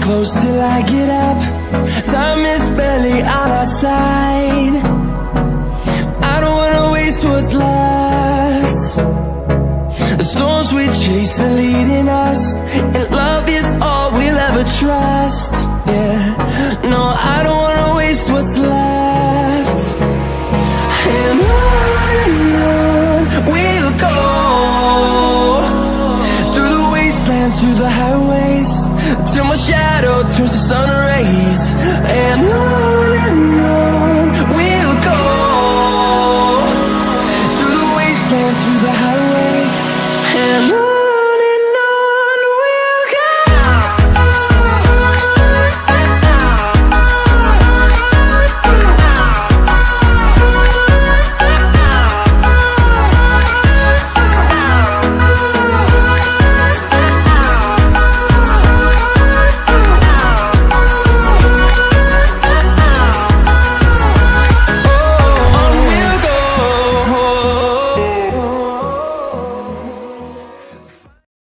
close till I get up. Time is barely on our side. I don't wanna waste what's left. The storms we chase are leading us, and love is all we'll ever trust. Yeah, no, I don't wanna waste what's left. And on we'll go, through the wastelands, through the highways, till my shadow turns to sun rays. And on we'll go, through the wastelands, through the highways, and on.